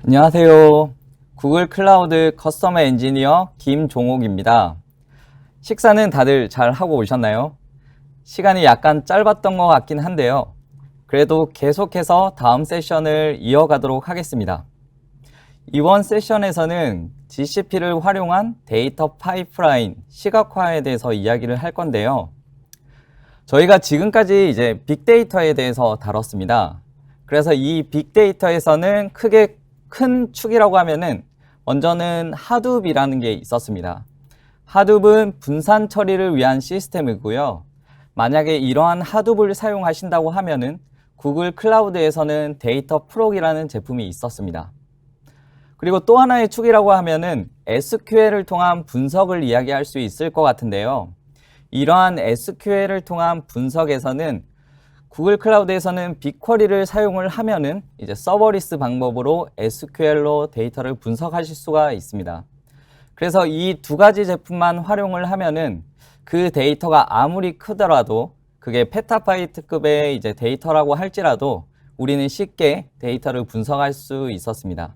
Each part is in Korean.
안녕하세요. 구글 클라우드 커스터머 엔지니어 김종옥입니다. 식사는 다들 잘 하고 오셨나요? 시간이 약간 짧았던 것 같긴 한데요. 그래도 계속해서 다음 세션을 이어가도록 하겠습니다. 이번 세션에서는 GCP를 활용한 데이터 파이프라인 시각화에 대해서 이야기를 할 건데요. 저희가 지금까지 이제 빅데이터에 대해서 다뤘습니다. 그래서 이 빅데이터에서는 크게 큰 축이라고 하면은 먼저는 하둡이라는 게 있었습니다. 하둡은 분산 처리를 위한 시스템이고요. 만약에 이러한 하둡을 사용하신다고 하면은 구글 클라우드에서는 데이터 프록이라는 제품이 있었습니다. 그리고 또 하나의 축이라고 하면은 SQL을 통한 분석을 이야기할 수 있을 것 같은데요. 이러한 SQL을 통한 분석에서는 구글 클라우드에서는 빅쿼리를 사용을 하면은 이제 서버리스 방법으로 SQL로 데이터를 분석하실 수가 있습니다. 그래서 이 두 가지 제품만 활용을 하면은 그 데이터가 아무리 크더라도 그게 페타바이트급의 이제 데이터라고 할지라도 우리는 쉽게 데이터를 분석할 수 있었습니다.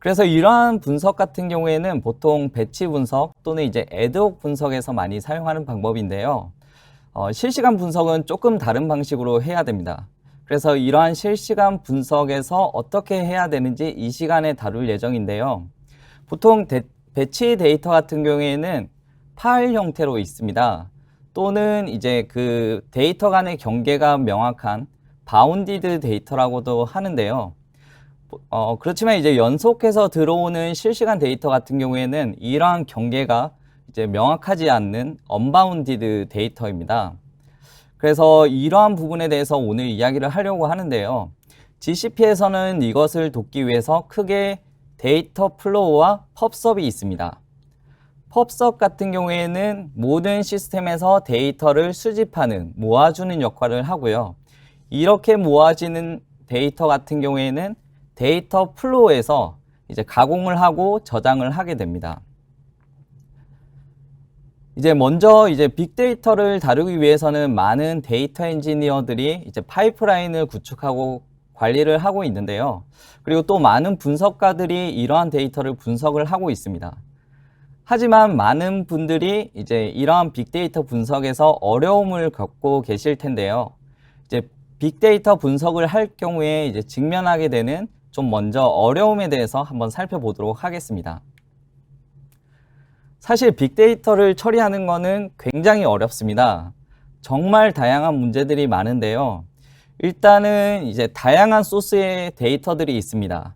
그래서 이러한 분석 같은 경우에는 보통 배치 분석 또는 이제 애드혹 분석에서 많이 사용하는 방법인데요. 실시간 분석은 조금 다른 방식으로 해야 됩니다. 그래서 이러한 실시간 분석에서 어떻게 해야 되는지 이 시간에 다룰 예정인데요. 보통 배치 데이터 같은 경우에는 파일 형태로 있습니다. 또는 이제 그 데이터 간의 경계가 명확한 바운디드 데이터라고도 하는데요. 그렇지만 이제 연속해서 들어오는 실시간 데이터 같은 경우에는 이러한 경계가 이제 명확하지 않는 언바운디드 데이터입니다. 그래서 이러한 부분에 대해서 오늘 이야기를 하려고 하는데요. GCP에서는 이것을 돕기 위해서 크게 데이터 플로우와 펍섭이 있습니다. 펍섭 같은 경우에는 모든 시스템에서 데이터를 수집하는, 모아주는 역할을 하고요. 이렇게 모아지는 데이터 같은 경우에는 데이터 플로우에서 이제 가공을 하고 저장을 하게 됩니다. 이제 먼저 이제 빅데이터를 다루기 위해서는 많은 데이터 엔지니어들이 이제 파이프라인을 구축하고 관리를 하고 있는데요. 그리고 또 많은 분석가들이 이러한 데이터를 분석을 하고 있습니다. 하지만 많은 분들이 이제 이러한 빅데이터 분석에서 어려움을 겪고 계실 텐데요. 이제 빅데이터 분석을 할 경우에 이제 직면하게 되는 좀 먼저 어려움에 대해서 한번 살펴보도록 하겠습니다. 사실 빅데이터를 처리하는 것은 굉장히 어렵습니다. 정말 다양한 문제들이 많은데요. 일단은 이제 다양한 소스의 데이터들이 있습니다.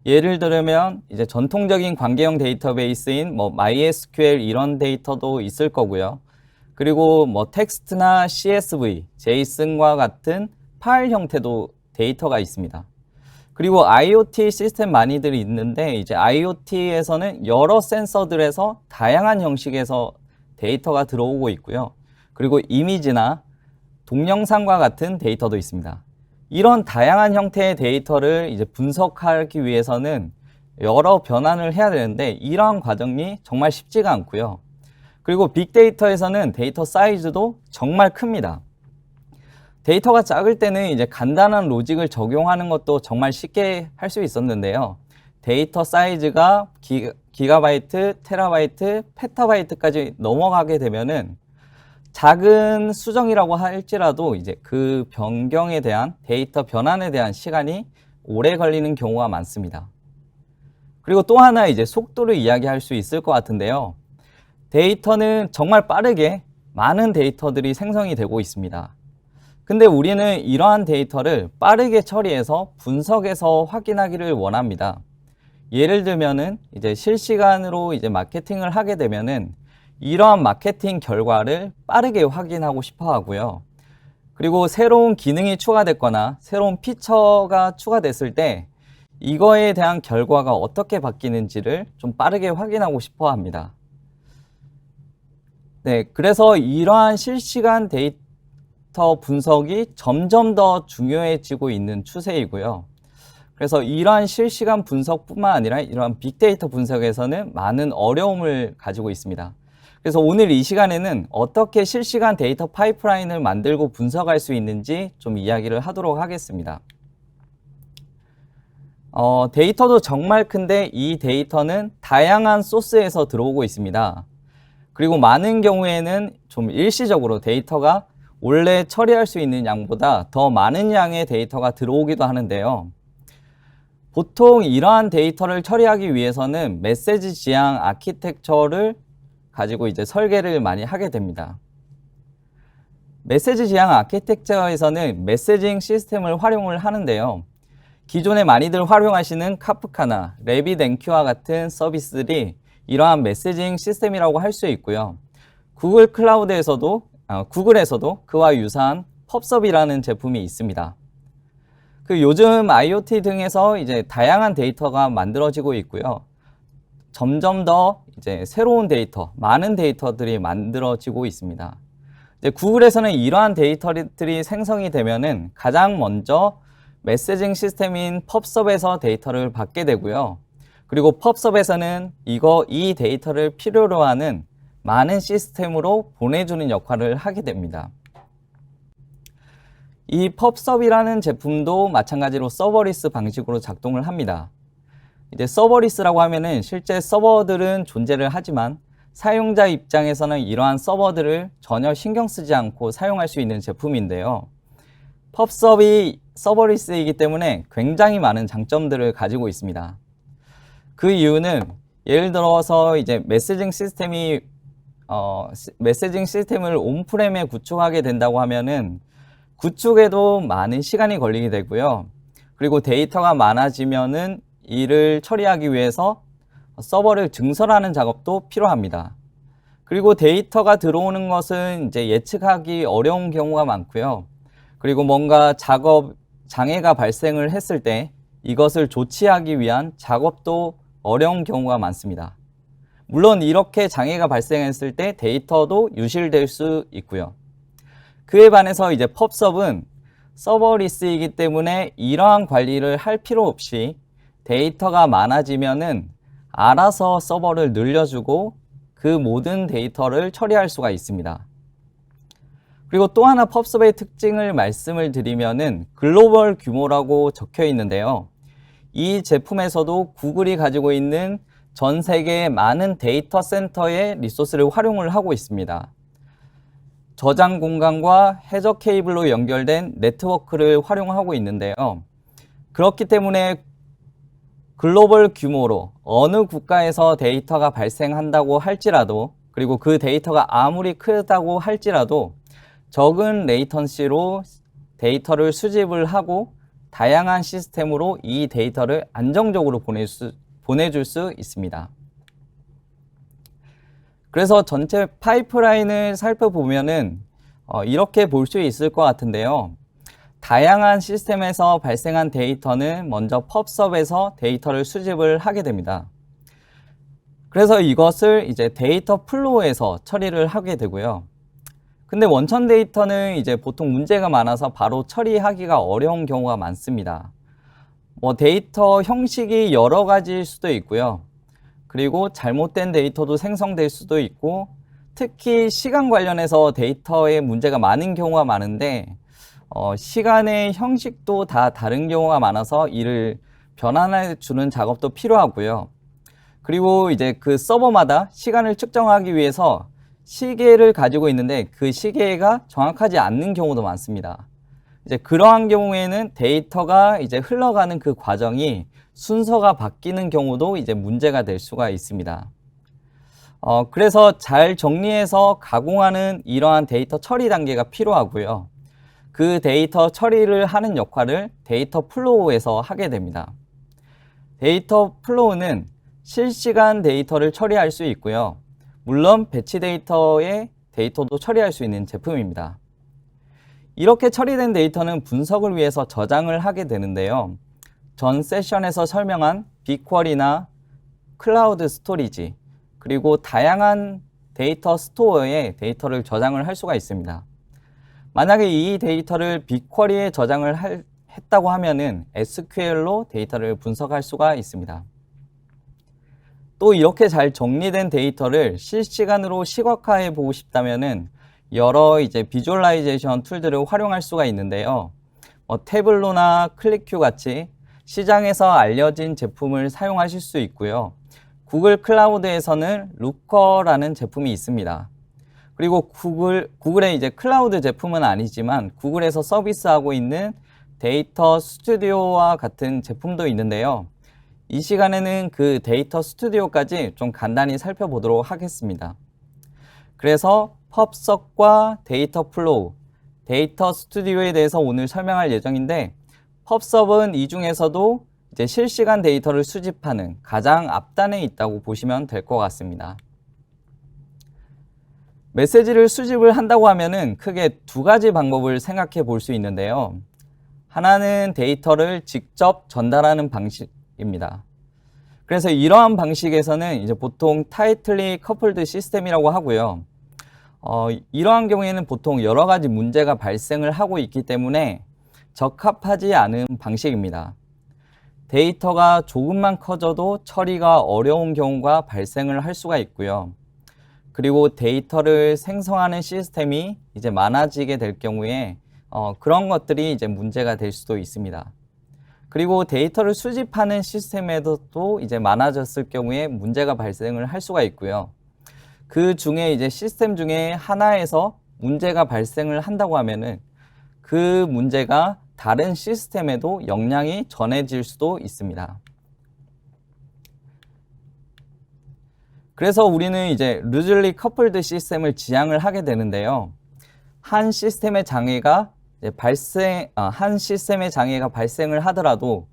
예를 들면 이제 전통적인 관계형 데이터베이스인 뭐 MySQL 이런 데이터도 있을 거고요. 그리고 뭐 텍스트나 CSV, JSON과 같은 파일 형태도 데이터가 있습니다. 그리고 IoT 시스템 많이들 있는데 이제 IoT에서는 여러 센서들에서 다양한 형식에서 데이터가 들어오고 있고요. 그리고 이미지나 동영상과 같은 데이터도 있습니다. 이런 다양한 형태의 데이터를 이제 분석하기 위해서는 여러 변환을 해야 되는데 이러한 과정이 정말 쉽지가 않고요. 그리고 빅데이터에서는 데이터 사이즈도 정말 큽니다. 데이터가 작을 때는 이제 간단한 로직을 적용하는 것도 정말 쉽게 할 수 있었는데요. 데이터 사이즈가 기가바이트, 테라바이트, 페타바이트까지 넘어가게 되면은 작은 수정이라고 할지라도 이제 그 변경에 대한 데이터 변환에 대한 시간이 오래 걸리는 경우가 많습니다. 그리고 또 하나 이제 속도를 이야기할 수 있을 것 같은데요. 데이터는 정말 빠르게 많은 데이터들이 생성이 되고 있습니다. 근데 우리는 이러한 데이터를 빠르게 처리해서 분석해서 확인하기를 원합니다. 예를 들면은 이제 실시간으로 이제 마케팅을 하게 되면은 이러한 마케팅 결과를 빠르게 확인하고 싶어 하고요. 그리고 새로운 기능이 추가됐거나 새로운 피처가 추가됐을 때 이거에 대한 결과가 어떻게 바뀌는지를 좀 빠르게 확인하고 싶어 합니다. 네, 그래서 이러한 실시간 데이터 분석이 점점 더 중요해지고 있는 추세이고요. 그래서 이러한 실시간 분석뿐만 아니라 이러한 빅데이터 분석에서는 많은 어려움을 가지고 있습니다. 그래서 오늘 이 시간에는 어떻게 실시간 데이터 파이프라인을 만들고 분석할 수 있는지 좀 이야기를 하도록 하겠습니다. 데이터도 정말 큰데 이 데이터는 다양한 소스에서 들어오고 있습니다. 그리고 많은 경우에는 좀 일시적으로 데이터가 원래 처리할 수 있는 양보다 더 많은 양의 데이터가 들어오기도 하는데요. 보통 이러한 데이터를 처리하기 위해서는 메시지 지향 아키텍처를 가지고 이제 설계를 많이 하게 됩니다. 메시지 지향 아키텍처에서는 메시징 시스템을 활용을 하는데요. 기존에 많이들 활용하시는 카프카나 RabbitMQ와 같은 서비스들이 이러한 메시징 시스템이라고 할 수 있고요. 구글에서도 그와 유사한 펍섭이라는 제품이 있습니다. 요즘 IoT 등에서 이제 다양한 데이터가 만들어지고 있고요. 점점 더 이제 새로운 데이터, 많은 데이터들이 만들어지고 있습니다. 이제 구글에서는 이러한 데이터들이 생성이 되면은 가장 먼저 메시징 시스템인 펍섭에서 데이터를 받게 되고요. 그리고 펍섭에서는 이 데이터를 필요로 하는 많은 시스템으로 보내주는 역할을 하게 됩니다. 이 펍섭이라는 제품도 마찬가지로 서버리스 방식으로 작동을 합니다. 이제 서버리스라고 하면은 실제 서버들은 존재를 하지만 사용자 입장에서는 이러한 서버들을 전혀 신경 쓰지 않고 사용할 수 있는 제품인데요. 펍섭이 서버리스이기 때문에 굉장히 많은 장점들을 가지고 있습니다. 그 이유는 예를 들어서 이제 메시징 시스템을 온프렘에 구축하게 된다고 하면은 구축에도 많은 시간이 걸리게 되고요. 그리고 데이터가 많아지면은 이를 처리하기 위해서 서버를 증설하는 작업도 필요합니다. 그리고 데이터가 들어오는 것은 이제 예측하기 어려운 경우가 많고요. 그리고 뭔가 장애가 발생을 했을 때 이것을 조치하기 위한 작업도 어려운 경우가 많습니다. 물론 이렇게 장애가 발생했을 때 데이터도 유실될 수 있고요. 그에 반해서 이제 펍섭은 서버리스이기 때문에 이러한 관리를 할 필요 없이 데이터가 많아지면은 알아서 서버를 늘려주고 그 모든 데이터를 처리할 수가 있습니다. 그리고 또 하나 펍섭의 특징을 말씀을 드리면은 글로벌 규모라고 적혀 있는데요. 이 제품에서도 구글이 가지고 있는 전 세계의 많은 데이터 센터의 리소스를 활용을 하고 있습니다. 저장 공간과 해저 케이블로 연결된 네트워크를 활용하고 있는데요. 그렇기 때문에 글로벌 규모로 어느 국가에서 데이터가 발생한다고 할지라도, 그리고 그 데이터가 아무리 크다고 할지라도 적은 레이턴시로 데이터를 수집을 하고 다양한 시스템으로 이 데이터를 안정적으로 보내줄 수 있습니다. 그래서 전체 파이프라인을 살펴보면은 이렇게 볼 수 있을 것 같은데요. 다양한 시스템에서 발생한 데이터는 먼저 펍섭에서 데이터를 수집을 하게 됩니다. 그래서 이것을 이제 데이터 플로우에서 처리를 하게 되고요. 근데 원천 데이터는 이제 보통 문제가 많아서 바로 처리하기가 어려운 경우가 많습니다. 데이터 형식이 여러 가지일 수도 있고요. 그리고 잘못된 데이터도 생성될 수도 있고, 특히 시간 관련해서 데이터에 문제가 많은 경우가 많은데 시간의 형식도 다 다른 경우가 많아서 이를 변환해 주는 작업도 필요하고요. 그리고 이제 그 서버마다 시간을 측정하기 위해서 시계를 가지고 있는데 그 시계가 정확하지 않는 경우도 많습니다. 이제 그러한 경우에는 데이터가 이제 흘러가는 그 과정이 순서가 바뀌는 경우도 이제 문제가 될 수가 있습니다. 그래서 잘 정리해서 가공하는 이러한 데이터 처리 단계가 필요하고요. 그 데이터 처리를 하는 역할을 데이터 플로우에서 하게 됩니다. 데이터 플로우는 실시간 데이터를 처리할 수 있고요. 물론 배치 데이터의 데이터도 처리할 수 있는 제품입니다. 이렇게 처리된 데이터는 분석을 위해서 저장을 하게 되는데요. 전 세션에서 설명한 빅쿼리나 클라우드 스토리지, 그리고 다양한 데이터 스토어에 데이터를 저장을 할 수가 있습니다. 만약에 이 데이터를 빅쿼리에 저장을 했다고 하면은 SQL로 데이터를 분석할 수가 있습니다. 또 이렇게 잘 정리된 데이터를 실시간으로 시각화해 보고 싶다면은 여러 이제 비주얼라이제이션 툴들을 활용할 수가 있는데요. 태블로나 클릭큐 같이 시장에서 알려진 제품을 사용하실 수 있고요. 구글 클라우드에서는 루커라는 제품이 있습니다. 그리고 구글의 이제 클라우드 제품은 아니지만 구글에서 서비스하고 있는 데이터 스튜디오와 같은 제품도 있는데요. 이 시간에는 그 데이터 스튜디오까지 좀 간단히 살펴보도록 하겠습니다. 그래서 펍석과 데이터 플로우, 데이터 스튜디오에 대해서 오늘 설명할 예정인데, 펍석은 이 중에서도 이제 실시간 데이터를 수집하는 가장 앞단에 있다고 보시면 될 것 같습니다. 메시지를 수집을 한다고 하면은 크게 두 가지 방법을 생각해 볼 수 있는데요. 하나는 데이터를 직접 전달하는 방식입니다. 그래서 이러한 방식에서는 이제 보통 타이틀리 커플드 시스템이라고 하고요. 이러한 경우에는 보통 여러 가지 문제가 발생을 하고 있기 때문에 적합하지 않은 방식입니다. 데이터가 조금만 커져도 처리가 어려운 경우가 발생을 할 수가 있고요. 그리고 데이터를 생성하는 시스템이 이제 많아지게 될 경우에 그런 것들이 이제 문제가 될 수도 있습니다. 그리고 데이터를 수집하는 시스템에도 이제 많아졌을 경우에 문제가 발생을 할 수가 있고요. 그 중에 이제 시스템 중에 하나에서 문제가 발생을 한다고 하면은 그 문제가 다른 시스템에도 영향이 전해질 수도 있습니다. 그래서 우리는 이제 루즐리 커플드 시스템을 지향을 하게 되는데요. 한 시스템의 장애가 발생을 하더라도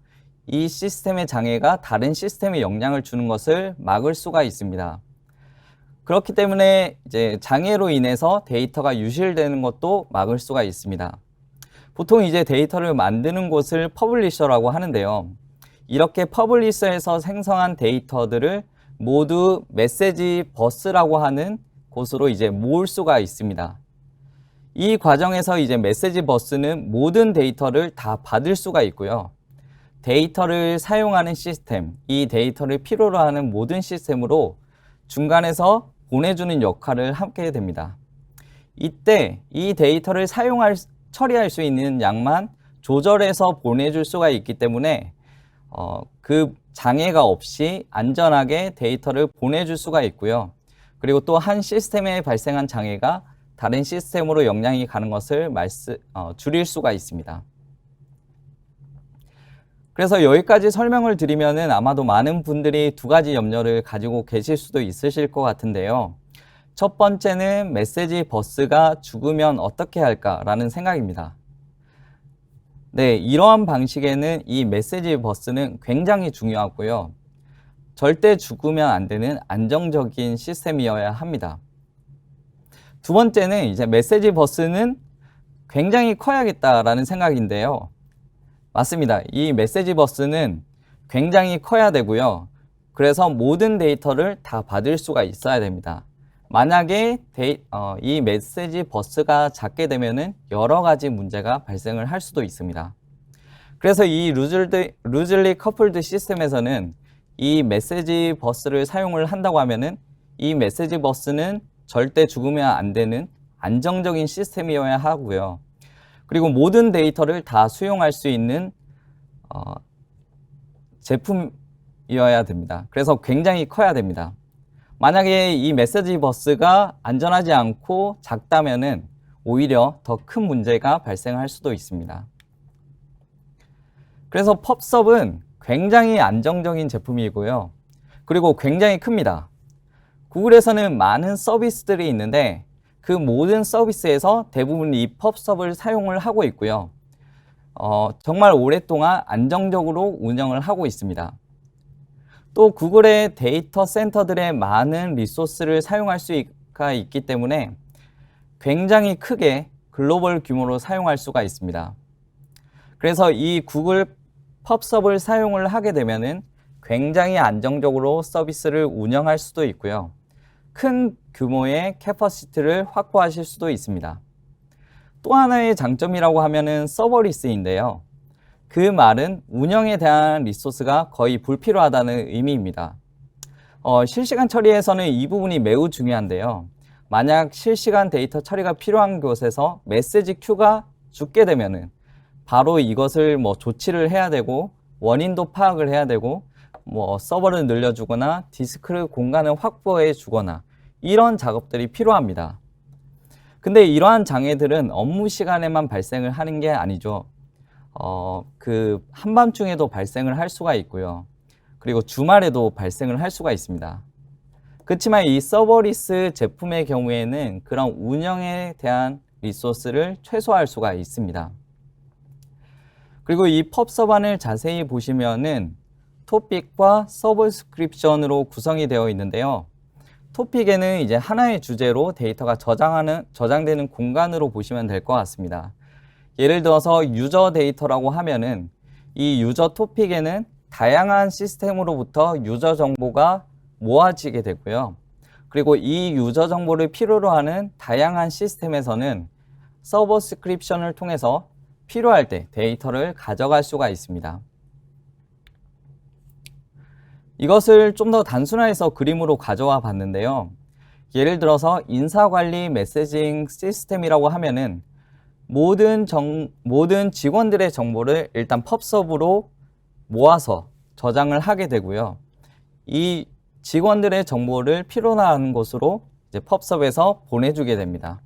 이 시스템의 장애가 다른 시스템에 영향을 주는 것을 막을 수가 있습니다. 그렇기 때문에 이제 장애로 인해서 데이터가 유실되는 것도 막을 수가 있습니다. 보통 이제 데이터를 만드는 곳을 퍼블리셔라고 하는데요. 이렇게 퍼블리셔에서 생성한 데이터들을 모두 메시지 버스라고 하는 곳으로 이제 모을 수가 있습니다. 이 과정에서 이제 메시지 버스는 모든 데이터를 다 받을 수가 있고요. 데이터를 사용하는 시스템, 이 데이터를 필요로 하는 모든 시스템으로 중간에서 보내주는 역할을 하게 됩니다. 이때 이 데이터를 처리할 수 있는 양만 조절해서 보내줄 수가 있기 때문에 그 장애가 없이 안전하게 데이터를 보내줄 수가 있고요. 그리고 또 한 시스템에 발생한 장애가 다른 시스템으로 영향이 가는 것을 줄일 수가 있습니다. 그래서 여기까지 설명을 드리면은 아마도 많은 분들이 두 가지 염려를 가지고 계실 수도 있으실 것 같은데요. 첫 번째는 메시지 버스가 죽으면 어떻게 할까라는 생각입니다. 네, 이러한 방식에는 이 메시지 버스는 굉장히 중요하고요. 절대 죽으면 안 되는 안정적인 시스템이어야 합니다. 두 번째는 이제 메시지 버스는 굉장히 커야겠다라는 생각인데요. 맞습니다. 이 메시지 버스는 굉장히 커야 되고요. 그래서 모든 데이터를 다 받을 수가 있어야 됩니다. 만약에 이 메시지 버스가 작게 되면은 여러 가지 문제가 발생을 할 수도 있습니다. 그래서 이 루즐리 커플드 시스템에서는 이 메시지 버스를 사용을 한다고 하면은 이 메시지 버스는 절대 죽으면 안 되는 안정적인 시스템이어야 하고요. 그리고 모든 데이터를 다 수용할 수 있는 제품이어야 됩니다. 그래서 굉장히 커야 됩니다. 만약에 이 메시지 버스가 안전하지 않고 작다면은 오히려 더 큰 문제가 발생할 수도 있습니다. 그래서 펍섭은 굉장히 안정적인 제품이고요. 그리고 굉장히 큽니다. 구글에서는 많은 서비스들이 있는데 그 모든 서비스에서 대부분 이 펍섭을 사용을 하고 있고요. 정말 오랫동안 안정적으로 운영을 하고 있습니다. 또 구글의 데이터 센터들의 많은 리소스를 사용할 수가 있기 때문에 굉장히 크게 글로벌 규모로 사용할 수가 있습니다. 그래서 이 구글 펍섭을 사용을 하게 되면은 굉장히 안정적으로 서비스를 운영할 수도 있고요. 큰 규모의 캐퍼시티를 확보하실 수도 있습니다. 또 하나의 장점이라고 하면은 서버리스인데요. 그 말은 운영에 대한 리소스가 거의 불필요하다는 의미입니다. 실시간 처리에서는 이 부분이 매우 중요한데요. 만약 실시간 데이터 처리가 필요한 곳에서 메시지 큐가 죽게 되면은 바로 이것을 조치를 해야 되고 원인도 파악을 해야 되고 서버를 늘려주거나 디스크 공간을 확보해 주거나 이런 작업들이 필요합니다. 근데 이러한 장애들은 업무 시간에만 발생을 하는 게 아니죠. 그 한밤중에도 발생을 할 수가 있고요. 그리고 주말에도 발생을 할 수가 있습니다. 그렇지만 이 서버리스 제품의 경우에는 그런 운영에 대한 리소스를 최소화할 수가 있습니다. 그리고 이 펍서반을 자세히 보시면은 토픽과 서브스크립션으로 구성이 되어 있는데요. 토픽에는 이제 하나의 주제로 데이터가 저장되는 공간으로 보시면 될 것 같습니다. 예를 들어서 유저 데이터라고 하면은 이 유저 토픽에는 다양한 시스템으로부터 유저 정보가 모아지게 되고요. 그리고 이 유저 정보를 필요로 하는 다양한 시스템에서는 서브스크립션을 통해서 필요할 때 데이터를 가져갈 수가 있습니다. 이것을 좀 더 단순화해서 그림으로 가져와 봤는데요. 예를 들어서 인사관리 메시징 시스템이라고 하면은 모든 직원들의 정보를 일단 펍서브로 모아서 저장을 하게 되고요. 이 직원들의 정보를 필요로 하는 곳으로 이제 펍서브에서 보내주게 됩니다.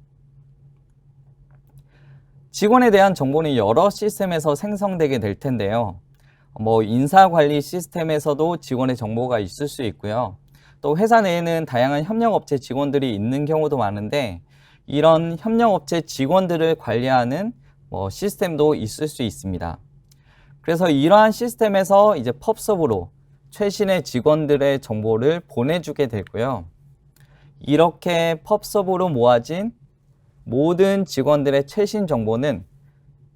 직원에 대한 정보는 여러 시스템에서 생성되게 될 텐데요. 인사관리 시스템에서도 직원의 정보가 있을 수 있고요. 또 회사 내에는 다양한 협력업체 직원들이 있는 경우도 많은데 이런 협력업체 직원들을 관리하는 시스템도 있을 수 있습니다. 그래서 이러한 시스템에서 이제 펍서브로 최신의 직원들의 정보를 보내주게 되고요. 이렇게 펍서브로 모아진 모든 직원들의 최신 정보는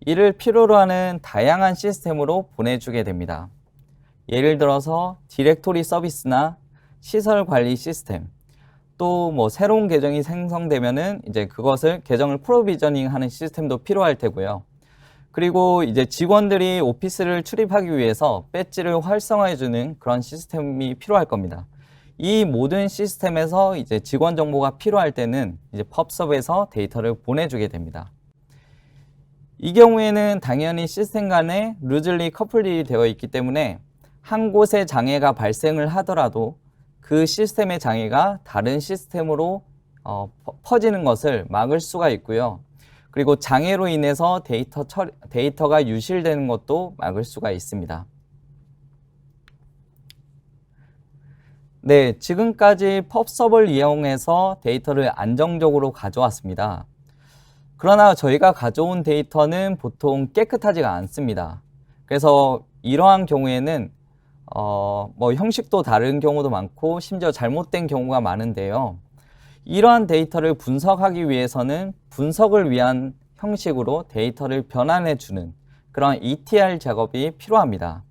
이를 필요로 하는 다양한 시스템으로 보내주게 됩니다. 예를 들어서 디렉토리 서비스나 시설 관리 시스템, 또 새로운 계정이 생성되면은 이제 그것을 계정을 프로비저닝 하는 시스템도 필요할 테고요. 그리고 이제 직원들이 오피스를 출입하기 위해서 배지를 활성화해주는 그런 시스템이 필요할 겁니다. 이 모든 시스템에서 이제 직원 정보가 필요할 때는 이제 펍서브에서 데이터를 보내주게 됩니다. 이 경우에는 당연히 시스템 간에 루즐리 커플이 되어 있기 때문에 한 곳에 장애가 발생을 하더라도 그 시스템의 장애가 다른 시스템으로 퍼지는 것을 막을 수가 있고요. 그리고 장애로 인해서 데이터가 유실되는 것도 막을 수가 있습니다. 네, 지금까지 펍서브를 이용해서 데이터를 안정적으로 가져왔습니다. 그러나 저희가 가져온 데이터는 보통 깨끗하지가 않습니다. 그래서 이러한 경우에는 형식도 다른 경우도 많고 심지어 잘못된 경우가 많은데요. 이러한 데이터를 분석하기 위해서는 분석을 위한 형식으로 데이터를 변환해주는 그런 ETL 작업이 필요합니다.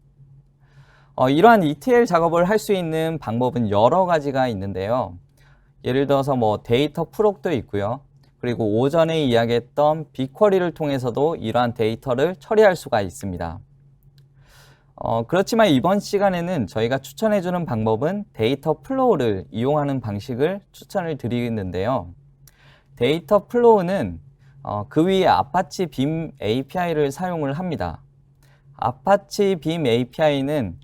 이러한 ETL 작업을 할 수 있는 방법은 여러 가지가 있는데요. 예를 들어서 데이터 프록도 있고요. 그리고 오전에 이야기했던 빅쿼리를 통해서도 이러한 데이터를 처리할 수가 있습니다. 그렇지만 이번 시간에는 저희가 추천해주는 방법은 데이터 플로우를 이용하는 방식을 추천을 드리는데요. 데이터 플로우는 그 위에 아파치 빔 API를 사용을 합니다. 아파치 빔 API는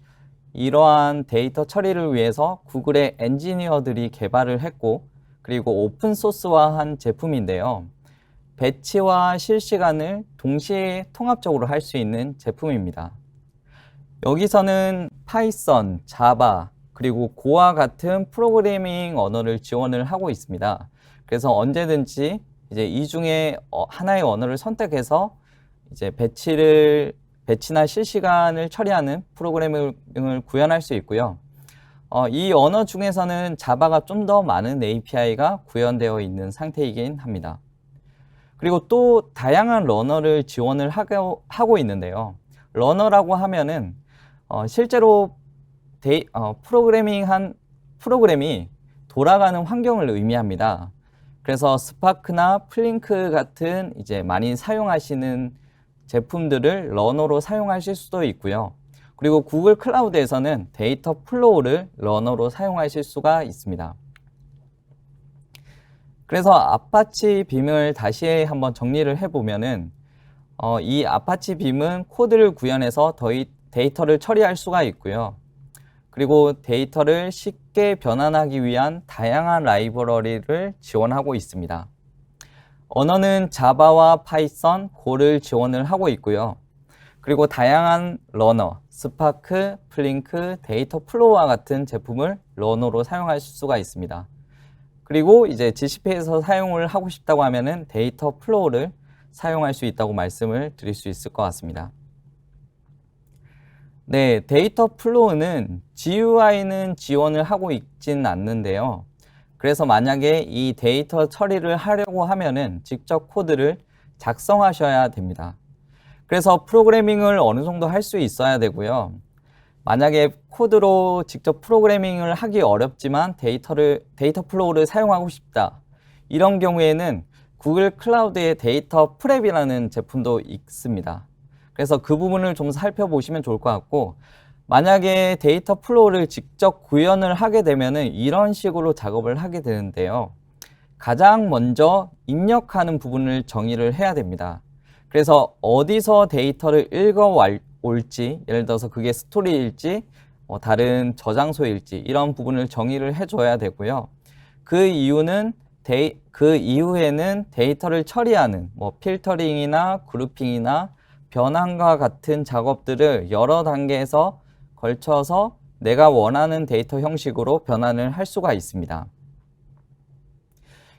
이러한 데이터 처리를 위해서 구글의 엔지니어들이 개발을 했고 그리고 오픈소스화한 제품인데요. 배치와 실시간을 동시에 통합적으로 할 수 있는 제품입니다. 여기서는 파이썬, 자바, 그리고 고와 같은 프로그래밍 언어를 지원을 하고 있습니다. 그래서 언제든지 이제 이 중에 하나의 언어를 선택해서 이제 배치나 실시간을 처리하는 프로그래밍을 구현할 수 있고요. 이 언어 중에서는 자바가 좀 더 많은 API가 구현되어 있는 상태이긴 합니다. 그리고 또 다양한 러너를 지원을 하고 있는데요. 러너라고 하면은 실제로 프로그램이 돌아가는 환경을 의미합니다. 그래서 스파크나 플링크 같은 이제 많이 사용하시는 제품들을 러너로 사용하실 수도 있고요. 그리고 구글 클라우드에서는 데이터 플로우를 러너로 사용하실 수가 있습니다. 그래서 아파치 빔을 다시 한번 정리를 해보면은 이 아파치 빔은 코드를 구현해서 데이터를 처리할 수가 있고요. 그리고 데이터를 쉽게 변환하기 위한 다양한 라이브러리를 지원하고 있습니다. 언어는 자바와 파이썬, 고를 지원을 하고 있고요. 그리고 다양한 러너, 스파크, 플링크, 데이터 플로우와 같은 제품을 러너로 사용할 수가 있습니다. 그리고 이제 GCP에서 사용을 하고 싶다고 하면은 데이터 플로우를 사용할 수 있다고 말씀을 드릴 수 있을 것 같습니다. 네, 데이터 플로우는 GUI는 지원을 하고 있진 않는데요. 그래서 만약에 이 데이터 처리를 하려고 하면은 직접 코드를 작성하셔야 됩니다. 그래서 프로그래밍을 어느 정도 할 수 있어야 되고요. 만약에 코드로 직접 프로그래밍을 하기 어렵지만 데이터 플로우를 사용하고 싶다. 이런 경우에는 구글 클라우드의 데이터 프랩이라는 제품도 있습니다. 그래서 그 부분을 좀 살펴보시면 좋을 것 같고, 만약에 데이터 플로우를 직접 구현을 하게 되면은 이런 식으로 작업을 하게 되는데요. 가장 먼저 입력하는 부분을 정의를 해야 됩니다. 그래서 어디서 데이터를 올지, 예를 들어서 그게 스토리일지 다른 저장소일지 이런 부분을 정의를 해줘야 되고요. 그 이후에는 데이터를 처리하는 필터링이나 그룹핑이나 변환과 같은 작업들을 여러 단계에서 걸쳐서 내가 원하는 데이터 형식으로 변환을 할 수가 있습니다.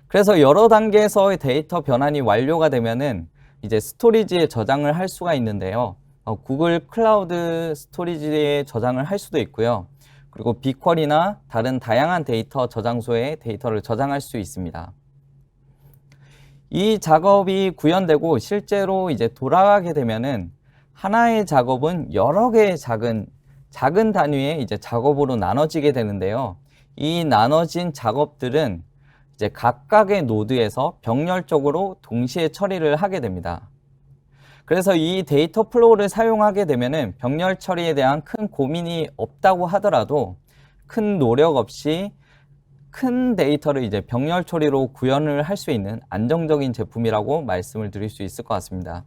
그래서 여러 단계에서의 데이터 변환이 완료가 되면은 이제 스토리지에 저장을 할 수가 있는데요. 구글 클라우드 스토리지에 저장을 할 수도 있고요. 그리고 빅쿼리나 다른 다양한 데이터 저장소에 데이터를 저장할 수 있습니다. 이 작업이 구현되고 실제로 이제 돌아가게 되면은 하나의 작업은 여러 개의 작은 단위의 이제 작업으로 나눠지게 되는데요. 이 나눠진 작업들은 이제 각각의 노드에서 병렬적으로 동시에 처리를 하게 됩니다. 그래서 이 데이터 플로우를 사용하게 되면은 병렬 처리에 대한 큰 고민이 없다고 하더라도 큰 노력 없이 큰 데이터를 이제 병렬 처리로 구현을 할 수 있는 안정적인 제품이라고 말씀을 드릴 수 있을 것 같습니다.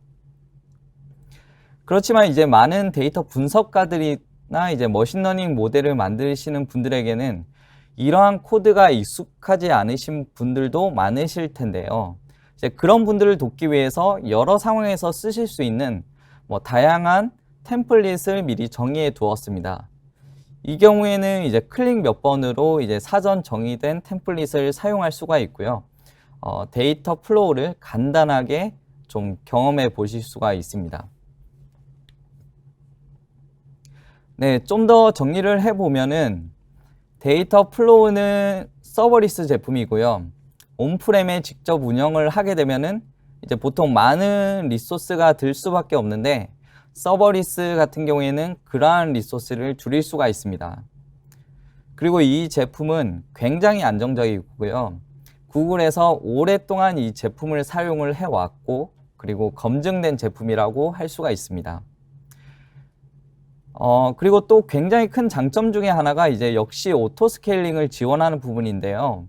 그렇지만 이제 많은 데이터 분석가들이나 이제 머신러닝 모델을 만드시는 분들에게는 이러한 코드가 익숙하지 않으신 분들도 많으실 텐데요. 이제 그런 분들을 돕기 위해서 여러 상황에서 쓰실 수 있는 다양한 템플릿을 미리 정의해 두었습니다. 이 경우에는 이제 클릭 몇 번으로 이제 사전 정의된 템플릿을 사용할 수가 있고요. 데이터 플로우를 간단하게 좀 경험해 보실 수가 있습니다. 네, 좀 더 정리를 해보면은 데이터 플로우는 서버리스 제품이고요. 온프렘에 직접 운영을 하게 되면은 이제 보통 많은 리소스가 들 수밖에 없는데 서버리스 같은 경우에는 그러한 리소스를 줄일 수가 있습니다. 그리고 이 제품은 굉장히 안정적이고요. 구글에서 오랫동안 이 제품을 사용을 해왔고 그리고 검증된 제품이라고 할 수가 있습니다. 그리고 또 굉장히 큰 장점 중에 하나가 이제 역시 오토 스케일링을 지원하는 부분인데요.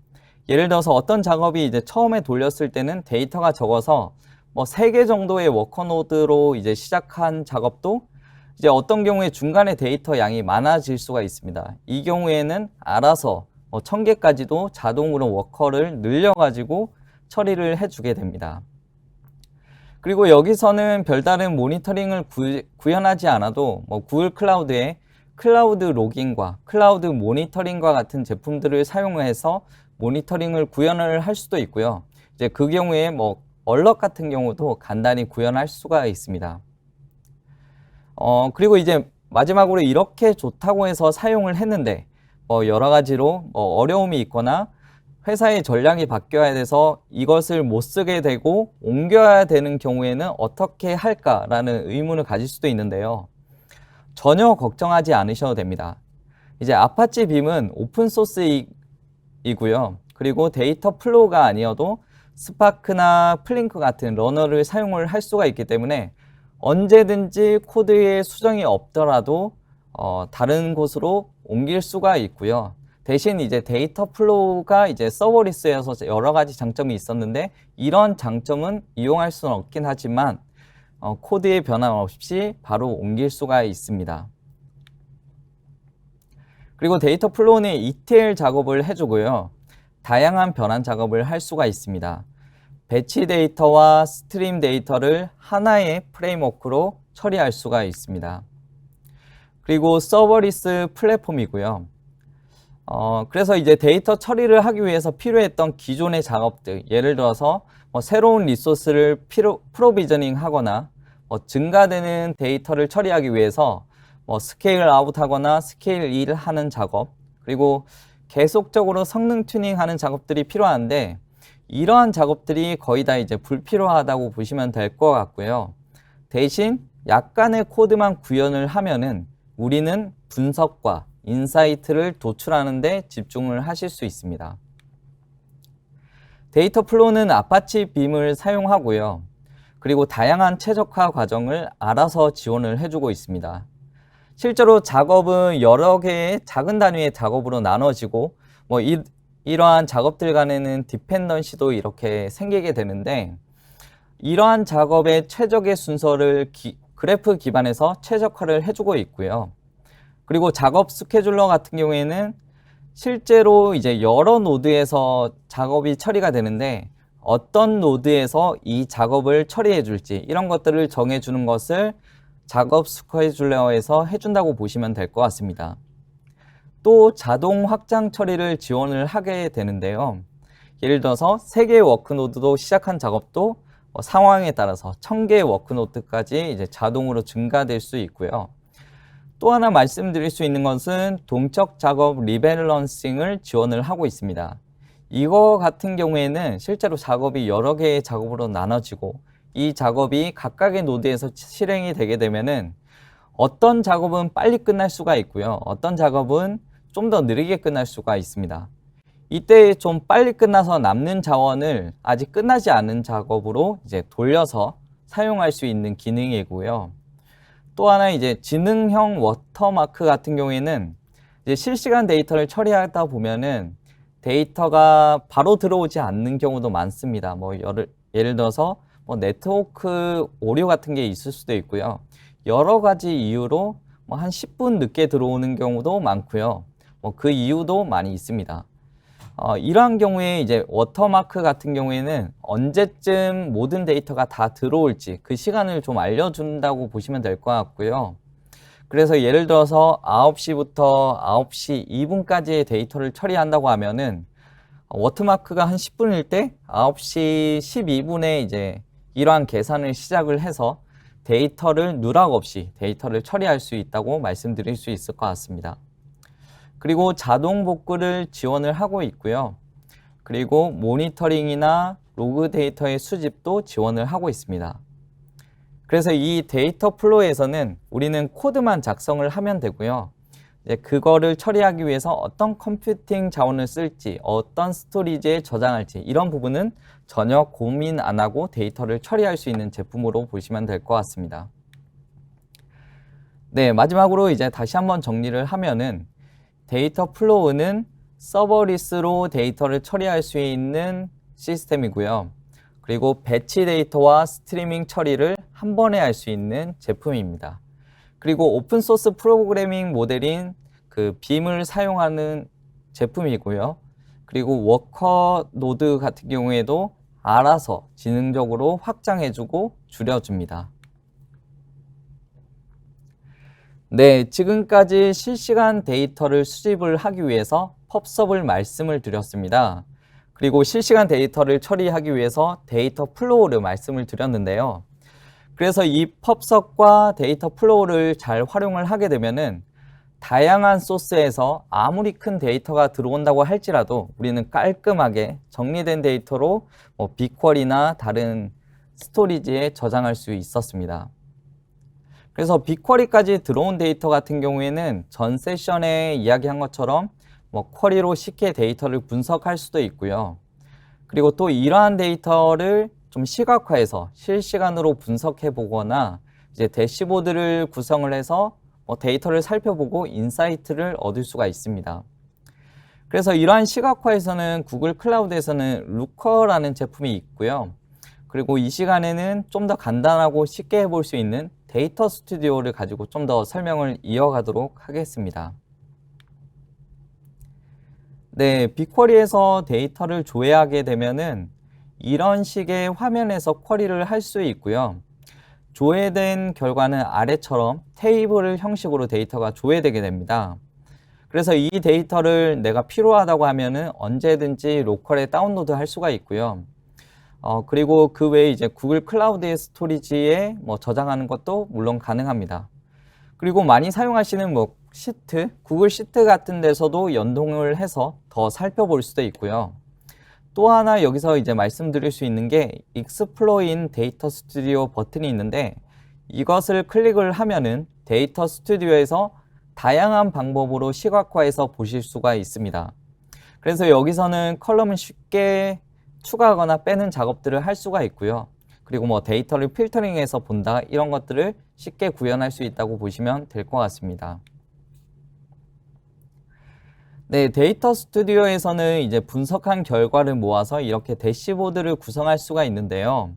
예를 들어서 어떤 작업이 이제 처음에 돌렸을 때는 데이터가 적어서 3개 정도의 워커 노드로 이제 시작한 작업도 이제 어떤 경우에 중간에 데이터 양이 많아질 수가 있습니다. 이 경우에는 알아서 1000개까지도 자동으로 워커를 늘려가지고 처리를 해주게 됩니다. 그리고 여기서는 별다른 모니터링을 구현하지 않아도 구글 클라우드의 클라우드 로깅과 클라우드 모니터링과 같은 제품들을 사용해서 모니터링을 구현을 할 수도 있고요. 이제 그 경우에 얼럿 같은 경우도 간단히 구현할 수가 있습니다. 그리고 이제 마지막으로 이렇게 좋다고 해서 사용을 했는데 여러 가지로 어려움이 있거나 회사의 전략이 바뀌어야 돼서 이것을 못 쓰게 되고 옮겨야 되는 경우에는 어떻게 할까라는 의문을 가질 수도 있는데요. 전혀 걱정하지 않으셔도 됩니다. 이제 아파치 빔은 오픈소스이고요. 그리고 데이터 플로우가 아니어도 스파크나 플링크 같은 러너를 사용을 할 수가 있기 때문에 언제든지 코드에 수정이 없더라도 다른 곳으로 옮길 수가 있고요. 대신 이제 데이터 플로우가 이제 서버리스여서 여러 가지 장점이 있었는데 이런 장점은 이용할 수는 없긴 하지만 코드의 변화 없이 바로 옮길 수가 있습니다. 그리고 데이터 플로우는 ETL 작업을 해주고요. 다양한 변환 작업을 할 수가 있습니다. 배치 데이터와 스트림 데이터를 하나의 프레임워크로 처리할 수가 있습니다. 그리고 서버리스 플랫폼이고요. 그래서 이제 데이터 처리를 하기 위해서 필요했던 기존의 작업들, 예를 들어서 새로운 리소스를 프로비저닝 하거나 증가되는 데이터를 처리하기 위해서 스케일 아웃 하거나 스케일 인 하는 작업, 그리고 계속적으로 성능 튜닝 하는 작업들이 필요한데, 이러한 작업들이 거의 다 이제 불필요하다고 보시면 될 것 같고요. 대신 약간의 코드만 구현을 하면은 우리는 분석과 인사이트를 도출하는 데 집중을 하실 수 있습니다. 데이터 플로우는 아파치 빔을 사용하고요. 그리고 다양한 최적화 과정을 알아서 지원을 해주고 있습니다. 실제로 작업은 여러 개의 작은 단위의 작업으로 나눠지고 이러한 작업들 간에는 디펜던시도 이렇게 생기게 되는데, 이러한 작업의 최적의 순서를 그래프 기반에서 최적화를 해주고 있고요. 그리고 작업 스케줄러 같은 경우에는 실제로 이제 여러 노드에서 작업이 처리가 되는데, 어떤 노드에서 이 작업을 처리해 줄지 이런 것들을 정해주는 것을 작업 스케줄러에서 해준다고 보시면 될 것 같습니다. 또 자동 확장 처리를 지원을 하게 되는데요. 예를 들어서 3개의 워크노드도 시작한 작업도 상황에 따라서 1000개의 워크노드까지 이제 자동으로 증가될 수 있고요. 또 하나 말씀드릴 수 있는 것은 동적 작업 리밸런싱을 지원을 하고 있습니다. 이거 같은 경우에는 실제로 작업이 여러 개의 작업으로 나눠지고, 이 작업이 각각의 노드에서 실행이 되게 되면은 어떤 작업은 빨리 끝날 수가 있고요. 어떤 작업은 좀 더 느리게 끝날 수가 있습니다. 이때 좀 빨리 끝나서 남는 자원을 아직 끝나지 않은 작업으로 이제 돌려서 사용할 수 있는 기능이고요. 또 하나 이제 지능형 워터마크 같은 경우에는 이제 실시간 데이터를 처리하다 보면은 데이터가 바로 들어오지 않는 경우도 많습니다. 예를 들어서 네트워크 오류 같은 게 있을 수도 있고요. 여러 가지 이유로 한 10분 늦게 들어오는 경우도 많고요. 그 이유도 많이 있습니다. 이러한 경우에 이제 워터마크 같은 경우에는 언제쯤 모든 데이터가 다 들어올지 그 시간을 좀 알려준다고 보시면 될 것 같고요. 그래서 예를 들어서 9시부터 9시 2분까지의 데이터를 처리한다고 하면은 워터마크가 한 10분일 때 9시 12분에 이제 이러한 계산을 시작을 해서 데이터를 누락 없이 데이터를 처리할 수 있다고 말씀드릴 수 있을 것 같습니다. 그리고 자동 복구를 지원을 하고 있고요. 그리고 모니터링이나 로그 데이터의 수집도 지원을 하고 있습니다. 그래서 이 데이터 플로우에서는 우리는 코드만 작성을 하면 되고요. 이제 그거를 처리하기 위해서 어떤 컴퓨팅 자원을 쓸지, 어떤 스토리지에 저장할지 이런 부분은 전혀 고민 안 하고 데이터를 처리할 수 있는 제품으로 보시면 될 것 같습니다. 네, 마지막으로 이제 다시 한번 정리를 하면은 데이터 플로우는 서버리스로 데이터를 처리할 수 있는 시스템이고요. 그리고 배치 데이터와 스트리밍 처리를 한 번에 할 수 있는 제품입니다. 그리고 오픈소스 프로그래밍 모델인 그 빔을 사용하는 제품이고요. 그리고 워커 노드 같은 경우에도 알아서 지능적으로 확장해주고 줄여줍니다. 네, 지금까지 실시간 데이터를 수집을 하기 위해서 펍섭을 말씀을 드렸습니다. 그리고 실시간 데이터를 처리하기 위해서 데이터 플로우를 말씀을 드렸는데요. 그래서 이 펍섭과 데이터 플로우를 잘 활용을 하게 되면은 다양한 소스에서 아무리 큰 데이터가 들어온다고 할지라도 우리는 깔끔하게 정리된 데이터로 빅쿼리나 다른 스토리지에 저장할 수 있었습니다. 그래서 빅쿼리까지 들어온 데이터 같은 경우에는 전 세션에 이야기한 것처럼 쿼리로 쉽게 데이터를 분석할 수도 있고요. 그리고 또 이러한 데이터를 좀 시각화해서 실시간으로 분석해 보거나 이제 대시보드를 구성을 해서 데이터를 살펴보고 인사이트를 얻을 수가 있습니다. 그래서 이러한 시각화에서는 구글 클라우드에서는 루커라는 제품이 있고요. 그리고 이 시간에는 좀 더 간단하고 쉽게 해볼 수 있는 데이터 스튜디오를 가지고 좀 더 설명을 이어가도록 하겠습니다. 네, 빅쿼리에서 데이터를 조회하게 되면은 이런 식의 화면에서 쿼리를 할 수 있고요. 조회된 결과는 아래처럼 테이블 형식으로 데이터가 조회되게 됩니다. 그래서 이 데이터를 내가 필요하다고 하면은 언제든지 로컬에 다운로드 할 수가 있고요. 그리고 그 외에 이제 구글 클라우드 스토리지에 뭐 저장하는 것도 물론 가능합니다. 그리고 많이 사용하시는 뭐 시트, 구글 시트 같은 데서도 연동을 해서 더 살펴볼 수도 있고요. 또 하나 여기서 이제 말씀드릴 수 있는 게 Explore in 데이터 스튜디오 버튼이 있는데 이것을 클릭을 하면은 데이터 스튜디오에서 다양한 방법으로 시각화해서 보실 수가 있습니다. 그래서 여기서는 컬럼을 쉽게 추가하거나 빼는 작업들을 할 수가 있고요. 그리고 뭐 데이터를 필터링해서 본다 이런 것들을 쉽게 구현할 수 있다고 보시면 될 것 같습니다. 네, 데이터 스튜디오에서는 이제 분석한 결과를 모아서 이렇게 대시보드를 구성할 수가 있는데요.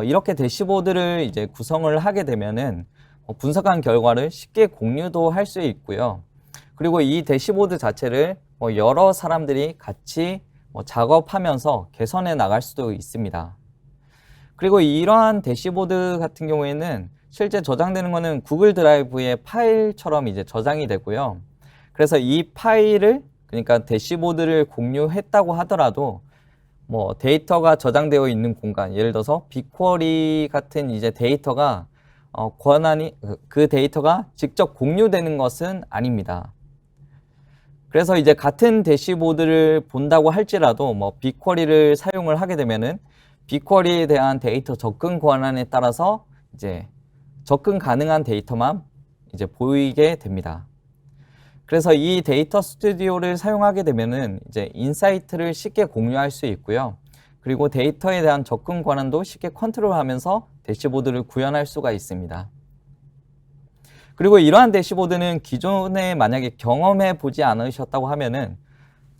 이렇게 대시보드를 이제 구성을 하게 되면은 분석한 결과를 쉽게 공유도 할 수 있고요. 그리고 이 대시보드 자체를 여러 사람들이 같이 작업하면서 개선해 나갈 수도 있습니다. 그리고 이러한 대시보드 같은 경우에는 실제 저장되는 거는 구글 드라이브의 파일처럼 이제 저장이 되고요. 그래서 이 파일을 그러니까 대시보드를 공유했다고 하더라도 뭐 데이터가 저장되어 있는 공간, 예를 들어서 빅쿼리 같은 이제 데이터가 그 데이터가 직접 공유되는 것은 아닙니다. 그래서 이제 같은 대시보드를 본다고 할지라도 뭐 빅쿼리를 사용을 하게 되면은 빅쿼리에 대한 데이터 접근 권한에 따라서 이제 접근 가능한 데이터만 이제 보이게 됩니다. 그래서 이 데이터 스튜디오를 사용하게 되면은 이제 인사이트를 쉽게 공유할 수 있고요. 그리고 데이터에 대한 접근 권한도 쉽게 컨트롤하면서 대시보드를 구현할 수가 있습니다. 그리고 이러한 대시보드는 기존에 만약에 경험해 보지 않으셨다고 하면은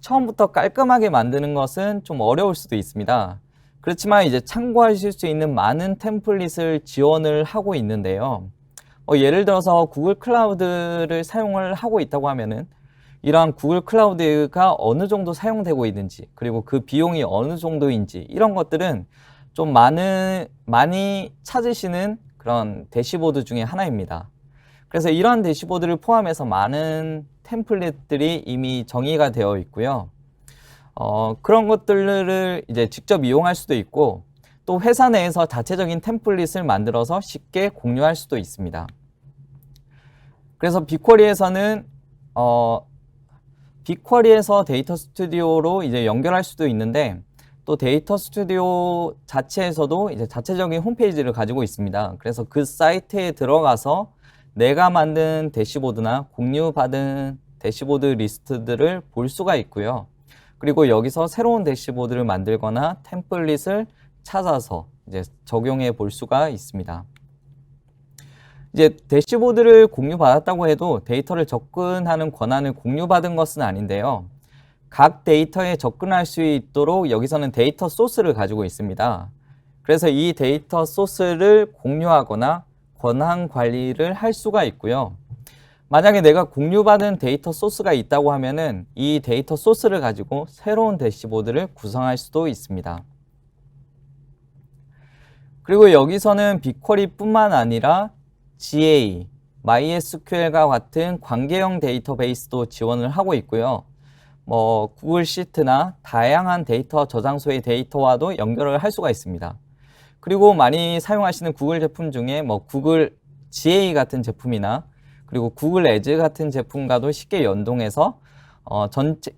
처음부터 깔끔하게 만드는 것은 좀 어려울 수도 있습니다. 그렇지만 이제 참고하실 수 있는 많은 템플릿을 지원을 하고 있는데요. 예를 들어서 구글 클라우드를 사용을 하고 있다고 하면은 이러한 구글 클라우드가 어느 정도 사용되고 있는지 그리고 그 비용이 어느 정도인지 이런 것들은 좀 많이 찾으시는 그런 대시보드 중에 하나입니다. 그래서 이러한 대시보드를 포함해서 많은 템플릿들이 이미 정의가 되어 있고요. 그런 것들을 이제 직접 이용할 수도 있고 또 회사 내에서 자체적인 템플릿을 만들어서 쉽게 공유할 수도 있습니다. 그래서 빅쿼리에서는 빅쿼리에서 데이터 스튜디오로 이제 연결할 수도 있는데 또 데이터 스튜디오 자체에서도 이제 자체적인 홈페이지를 가지고 있습니다. 그래서 그 사이트에 들어가서 내가 만든 대시보드나 공유받은 대시보드 리스트들을 볼 수가 있고요. 그리고 여기서 새로운 대시보드를 만들거나 템플릿을 찾아서 이제 적용해 볼 수가 있습니다. 이제 대시보드를 공유받았다고 해도 데이터를 접근하는 권한을 공유받은 것은 아닌데요. 각 데이터에 접근할 수 있도록 여기서는 데이터 소스를 가지고 있습니다. 그래서 이 데이터 소스를 공유하거나 권한 관리를 할 수가 있고요. 만약에 내가 공유받은 데이터 소스가 있다고 하면은 이 데이터 소스를 가지고 새로운 대시보드를 구성할 수도 있습니다. 그리고 여기서는 빅쿼리뿐만 아니라 GA, MySQL과 같은 관계형 데이터베이스도 지원을 하고 있고요. 뭐 구글 시트나 다양한 데이터 저장소의 데이터와도 연결을 할 수가 있습니다. 그리고 많이 사용하시는 구글 제품 중에 뭐 구글 GA 같은 제품이나 그리고 구글 에즈 같은 제품과도 쉽게 연동해서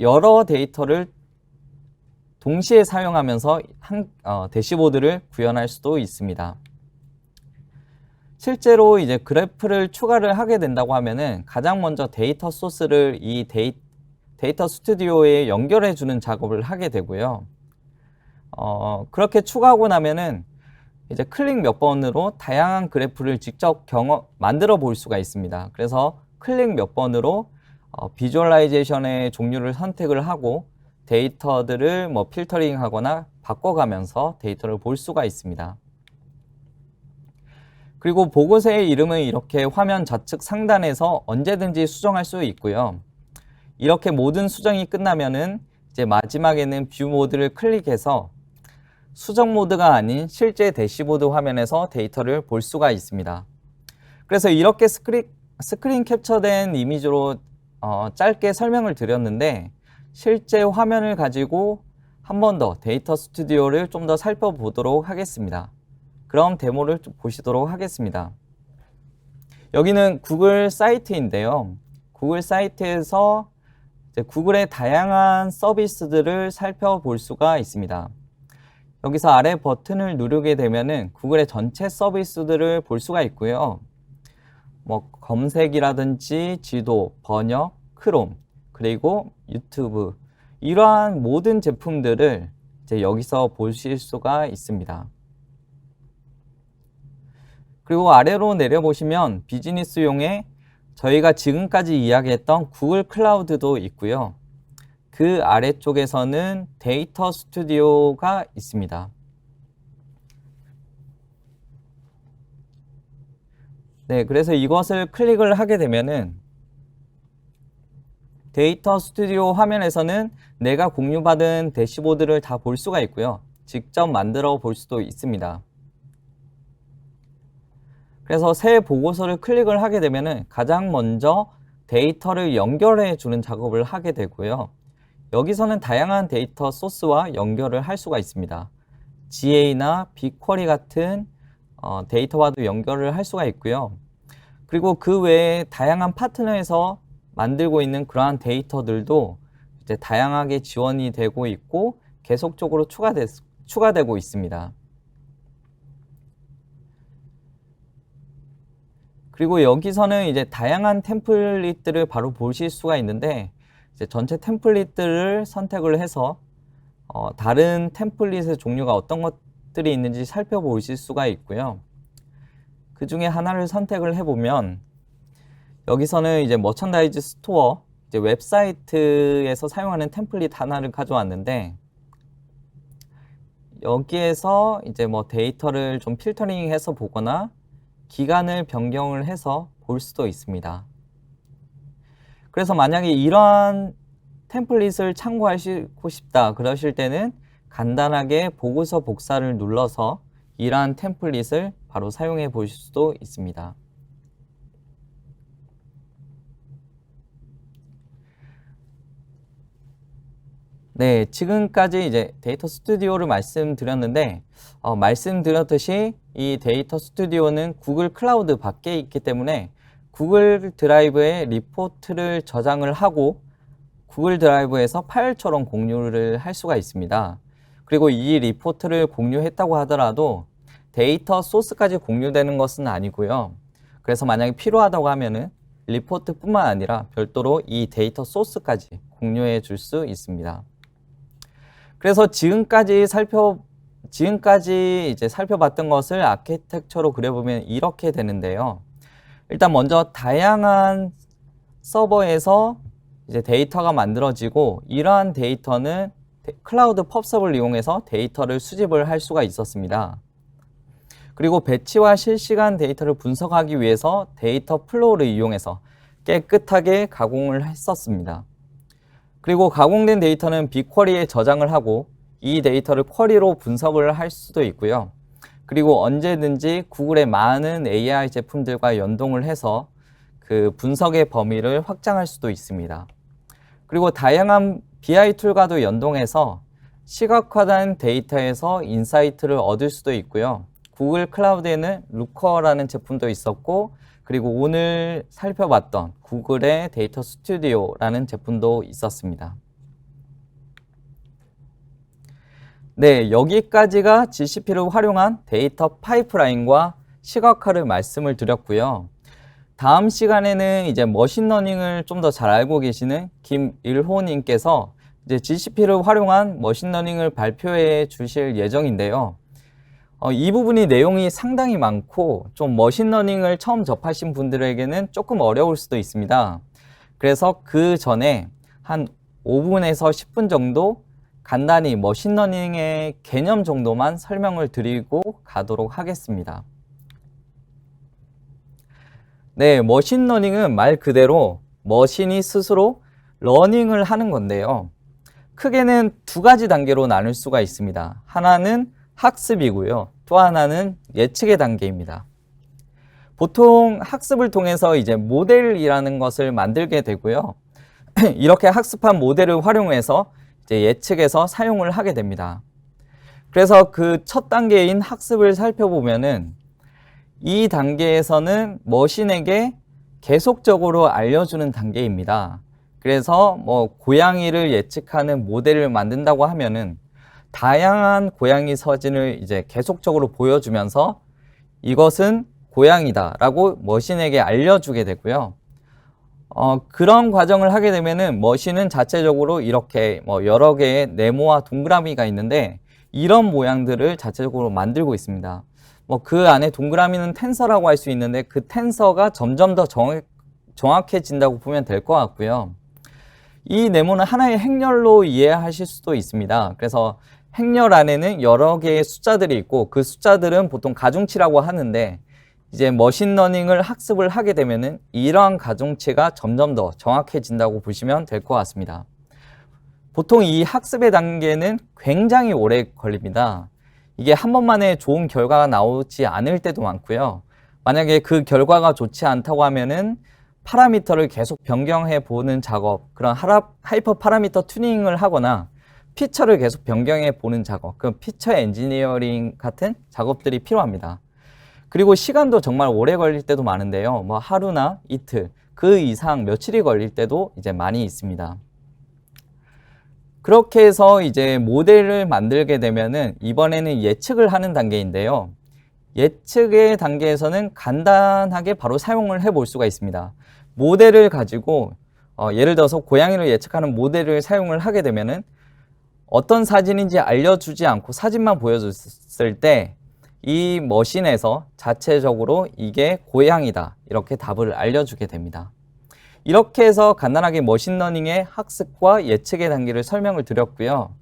여러 데이터를 동시에 사용하면서 대시보드를 구현할 수도 있습니다. 실제로 이제 그래프를 추가를 하게 된다고 하면은 가장 먼저 데이터 소스를 이 데이터 스튜디오에 연결해 주는 작업을 하게 되고요. 그렇게 추가하고 나면은 이제 클릭 몇 번으로 다양한 그래프를 직접 만들어 볼 수가 있습니다. 그래서 클릭 몇 번으로 비주얼라이제이션의 종류를 선택을 하고 데이터들을 뭐 필터링 하거나 바꿔가면서 데이터를 볼 수가 있습니다. 그리고 보고서의 이름은 이렇게 화면 좌측 상단에서 언제든지 수정할 수 있고요. 이렇게 모든 수정이 끝나면은 이제 마지막에는 뷰 모드를 클릭해서 수정 모드가 아닌 실제 대시보드 화면에서 데이터를 볼 수가 있습니다. 그래서 이렇게 스크린 캡처된 이미지로 짧게 설명을 드렸는데 실제 화면을 가지고 한 번 더 데이터 스튜디오를 좀 더 살펴보도록 하겠습니다. 그럼 데모를 좀 보시도록 하겠습니다. 여기는 구글 사이트인데요. 구글 사이트에서 이제 구글의 다양한 서비스들을 살펴볼 수가 있습니다. 여기서 아래 버튼을 누르게 되면은 구글의 전체 서비스들을 볼 수가 있고요. 뭐 검색이라든지 지도, 번역, 크롬, 그리고 유튜브 이러한 모든 제품들을 이제 여기서 보실 수가 있습니다. 그리고 아래로 내려보시면 비즈니스용의 저희가 지금까지 이야기했던 구글 클라우드도 있고요. 그 아래쪽에서는 데이터 스튜디오가 있습니다. 네, 그래서 이것을 클릭을 하게 되면은 데이터 스튜디오 화면에서는 내가 공유받은 대시보드를 다 볼 수가 있고요. 직접 만들어 볼 수도 있습니다. 그래서 새 보고서를 클릭을 하게 되면은 가장 먼저 데이터를 연결해 주는 작업을 하게 되고요. 여기서는 다양한 데이터 소스와 연결을 할 수가 있습니다. GA나 빅쿼리 같은 데이터와도 연결을 할 수가 있고요. 그리고 그 외에 다양한 파트너에서 만들고 있는 그러한 데이터들도 이제 다양하게 지원이 되고 있고 계속적으로 추가되고 있습니다. 그리고 여기서는 이제 다양한 템플릿들을 바로 보실 수가 있는데 이제 전체 템플릿들을 선택을 해서 다른 템플릿의 종류가 어떤 것들이 있는지 살펴보실 수가 있고요. 그 중에 하나를 선택을 해보면 여기서는 이제 머천다이즈 스토어, 이제 웹사이트에서 사용하는 템플릿 하나를 가져왔는데 여기에서 이제 뭐 데이터를 좀 필터링해서 보거나 기간을 변경을 해서 볼 수도 있습니다. 그래서 만약에 이러한 템플릿을 참고하시고 싶다 그러실 때는 간단하게 보고서 복사를 눌러서 이러한 템플릿을 바로 사용해 보실 수도 있습니다. 네, 지금까지 이제 데이터 스튜디오를 말씀드렸는데 말씀드렸듯이 이 데이터 스튜디오는 구글 클라우드 밖에 있기 때문에 구글 드라이브에 리포트를 저장을 하고 구글 드라이브에서 파일처럼 공유를 할 수가 있습니다. 그리고 이 리포트를 공유했다고 하더라도 데이터 소스까지 공유되는 것은 아니고요. 그래서 만약에 필요하다고 하면은 리포트뿐만 아니라 별도로 이 데이터 소스까지 공유해 줄 수 있습니다. 그래서 지금까지 이제 살펴봤던 것을 아키텍처로 그려보면 이렇게 되는데요. 일단 먼저 다양한 서버에서 이제 데이터가 만들어지고 이러한 데이터는 클라우드 펍섭을 이용해서 데이터를 수집을 할 수가 있었습니다. 그리고 배치와 실시간 데이터를 분석하기 위해서 데이터 플로우를 이용해서 깨끗하게 가공을 했었습니다. 그리고 가공된 데이터는 빅쿼리에 저장을 하고 이 데이터를 쿼리로 분석을 할 수도 있고요. 그리고 언제든지 구글의 많은 AI 제품들과 연동을 해서 그 분석의 범위를 확장할 수도 있습니다. 그리고 다양한 BI 툴과도 연동해서 시각화된 데이터에서 인사이트를 얻을 수도 있고요. 구글 클라우드에는 루커라는 제품도 있었고 그리고 오늘 살펴봤던 구글의 데이터 스튜디오라는 제품도 있었습니다. 네, 여기까지가 GCP를 활용한 데이터 파이프라인과 시각화를 말씀을 드렸고요. 다음 시간에는 이제 머신러닝을 좀 더 잘 알고 계시는 김일호님께서 이제 GCP를 활용한 머신러닝을 발표해 주실 예정인데요. 이 부분이 내용이 상당히 많고 좀 머신러닝을 처음 접하신 분들에게는 조금 어려울 수도 있습니다. 그래서 그 전에 한 5분에서 10분 정도 간단히 머신러닝의 개념 정도만 설명을 드리고 가도록 하겠습니다. 네, 머신러닝은 말 그대로 머신이 스스로 러닝을 하는 건데요. 크게는 두 가지 단계로 나눌 수가 있습니다. 하나는 학습이고요. 또 하나는 예측의 단계입니다. 보통 학습을 통해서 이제 모델이라는 것을 만들게 되고요. 이렇게 학습한 모델을 활용해서 이제 예측해서 사용을 하게 됩니다. 그래서 그 첫 단계인 학습을 살펴보면은 이 단계에서는 머신에게 계속적으로 알려주는 단계입니다. 그래서 고양이를 예측하는 모델을 만든다고 하면은 다양한 고양이 사진을 이제 계속적으로 보여주면서 이것은 고양이다라고 머신에게 알려주게 되고요. 그런 과정을 하게 되면은 머신은 자체적으로 이렇게 여러 개의 네모와 동그라미가 있는데 이런 모양들을 자체적으로 만들고 있습니다. 그 안에 동그라미는 텐서라고 할 수 있는데 그 텐서가 점점 더 정확해진다고 보면 될 것 같고요. 이 네모는 하나의 행렬로 이해하실 수도 있습니다. 그래서 행렬 안에는 여러 개의 숫자들이 있고 그 숫자들은 보통 가중치라고 하는데 이제 머신러닝을 학습을 하게 되면은 이러한 가중치가 점점 더 정확해진다고 보시면 될 것 같습니다. 보통 이 학습의 단계는 굉장히 오래 걸립니다. 이게 한 번만에 좋은 결과가 나오지 않을 때도 많고요. 만약에 그 결과가 좋지 않다고 하면은 파라미터를 계속 변경해 보는 작업, 그런 하이퍼 파라미터 튜닝을 하거나 피처를 계속 변경해 보는 작업, 그 피처 엔지니어링 같은 작업들이 필요합니다. 그리고 시간도 정말 오래 걸릴 때도 많은데요. 하루나 이틀, 그 이상 며칠이 걸릴 때도 이제 많이 있습니다. 그렇게 해서 이제 모델을 만들게 되면은 이번에는 예측을 하는 단계인데요. 예측의 단계에서는 간단하게 바로 사용을 해볼 수가 있습니다. 모델을 가지고 예를 들어서 고양이를 예측하는 모델을 사용을 하게 되면은 어떤 사진인지 알려주지 않고 사진만 보여줬을 때 이 머신에서 자체적으로 이게 고양이다 이렇게 답을 알려주게 됩니다. 이렇게 해서 간단하게 머신러닝의 학습과 예측의 단계를 설명을 드렸고요.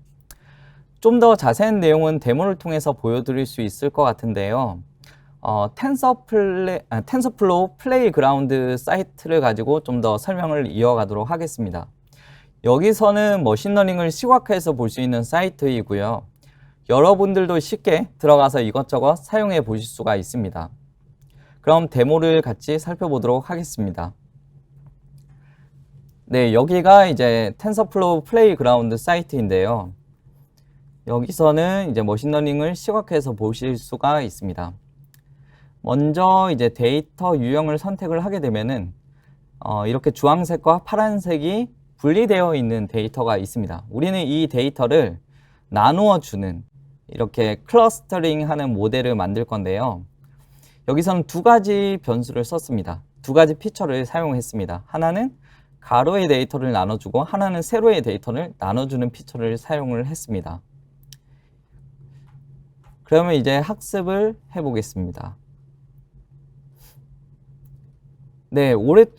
좀 더 자세한 내용은 데모를 통해서 보여드릴 수 있을 것 같은데요. 텐서플로우 플레이그라운드 사이트를 가지고 좀 더 설명을 이어가도록 하겠습니다. 여기서는 머신러닝을 시각화해서 볼 수 있는 사이트이고요. 여러분들도 쉽게 들어가서 이것저것 사용해 보실 수가 있습니다. 그럼 데모를 같이 살펴보도록 하겠습니다. 네, 여기가 이제 텐서플로우 플레이그라운드 사이트인데요. 여기서는 이제 머신러닝을 시각화해서 보실 수가 있습니다. 먼저 이제 데이터 유형을 선택을 하게 되면은 이렇게 주황색과 파란색이 분리되어 있는 데이터가 있습니다. 우리는 이 데이터를 나누어 주는 이렇게 클러스터링 하는 모델을 만들 건데요. 여기서는 두 가지 변수를 썼습니다. 두 가지 피처를 사용했습니다. 하나는 가로의 데이터를 나눠주고 하나는 세로의 데이터를 나눠주는 피처를 사용을 했습니다. 그러면 이제 학습을 해보겠습니다. 네,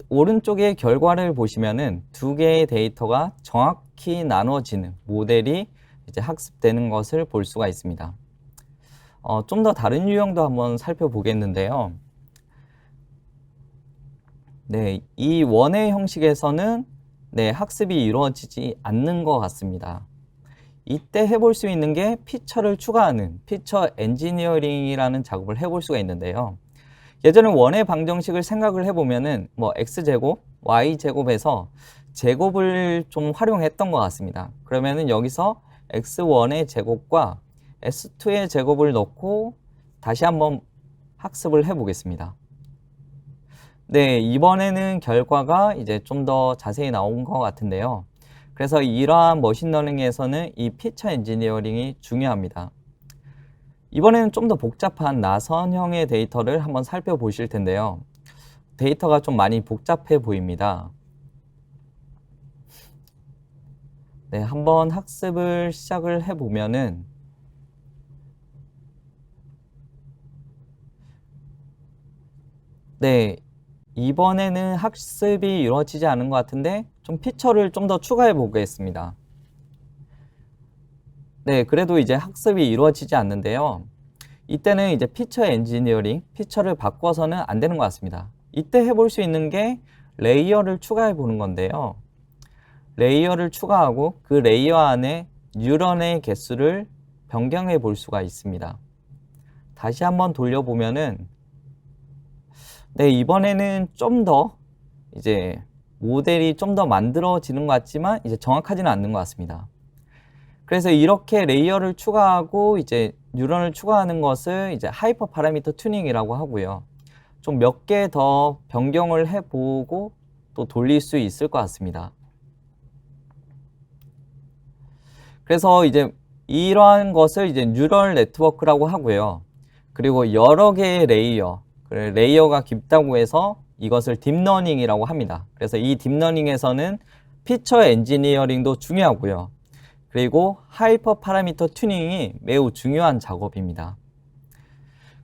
오른쪽의 결과를 보시면은 두 개의 데이터가 정확히 나눠지는 모델이 이제 학습되는 것을 볼 수가 있습니다. 좀 더 다른 유형도 한번 살펴보겠는데요. 네, 이 원의 형식에서는 학습이 이루어지지 않는 것 같습니다. 이때 해볼 수 있는 게 피처를 추가하는 피처 엔지니어링이라는 작업을 해볼 수가 있는데요. 예전에 원의 방정식을 생각을 해보면은 x제곱, y제곱에서 제곱을 좀 활용했던 것 같습니다. 그러면은 여기서 x1의 제곱과 s2의 제곱을 넣고 다시 한번 학습을 해보겠습니다. 네, 이번에는 결과가 이제 좀 더 자세히 나온 것 같은데요. 그래서 이러한 머신러닝에서는 이 피처 엔지니어링이 중요합니다. 이번에는 좀 더 복잡한 나선형의 데이터를 한번 살펴보실 텐데요. 데이터가 좀 많이 복잡해 보입니다. 네, 한번 학습을 시작을 해보면은 네, 이번에는 학습이 이루어지지 않은 것 같은데 좀 피처를 좀 더 추가해 보겠습니다. 네, 그래도 이제 학습이 이루어지지 않는데요. 이때는 이제 피처 엔지니어링, 피처를 바꿔서는 안 되는 것 같습니다. 이때 해볼 수 있는 게 레이어를 추가해 보는 건데요. 레이어를 추가하고 그 레이어 안에 뉴런의 개수를 변경해 볼 수가 있습니다. 다시 한번 돌려보면은, 네, 이번에는 좀 더 이제 모델이 좀 더 만들어지는 것 같지만 이제 정확하지는 않는 것 같습니다. 그래서 이렇게 레이어를 추가하고 이제 뉴런을 추가하는 것을 이제 하이퍼 파라미터 튜닝이라고 하고요. 좀 몇 개 더 변경을 해보고 또 돌릴 수 있을 것 같습니다. 그래서 이제 이러한 것을 이제 뉴럴 네트워크라고 하고요. 그리고 여러 개의 레이어가 깊다고 해서 이것을 딥러닝이라고 합니다. 그래서 이 딥러닝에서는 피처 엔지니어링도 중요하고요. 그리고 하이퍼 파라미터 튜닝이 매우 중요한 작업입니다.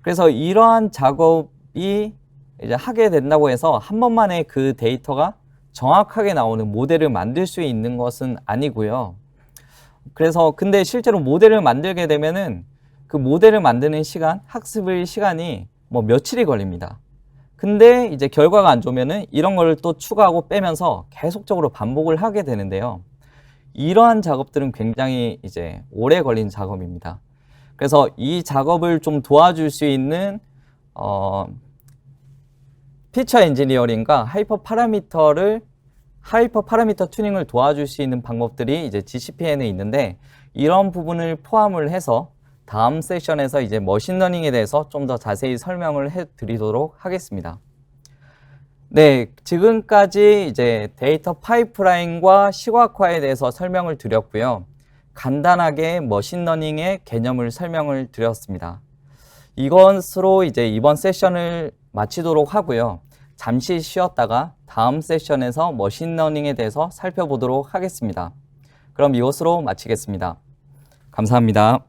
그래서 이러한 작업이 이제 하게 된다고 해서 한 번만에 그 데이터가 정확하게 나오는 모델을 만들 수 있는 것은 아니고요. 그래서 근데 실제로 모델을 만들게 되면은 그 모델을 만드는 시간, 학습의 시간이 뭐 며칠이 걸립니다. 근데 이제 결과가 안 좋으면은 이런 걸 또 추가하고 빼면서 계속적으로 반복을 하게 되는데요. 이러한 작업들은 굉장히 이제 오래 걸린 작업입니다. 그래서 이 작업을 좀 도와줄 수 있는 피처 엔지니어링과 하이퍼 파라미터 튜닝을 도와줄 수 있는 방법들이 이제 GCPN에 있는데 이런 부분을 포함을 해서 다음 세션에서 이제 머신러닝에 대해서 좀 더 자세히 설명을 해 드리도록 하겠습니다. 네, 지금까지 이제 데이터 파이프라인과 시각화에 대해서 설명을 드렸고요. 간단하게 머신러닝의 개념을 설명을 드렸습니다. 이것으로 이제 이번 세션을 마치도록 하고요. 잠시 쉬었다가 다음 세션에서 머신러닝에 대해서 살펴보도록 하겠습니다. 그럼 이것으로 마치겠습니다. 감사합니다.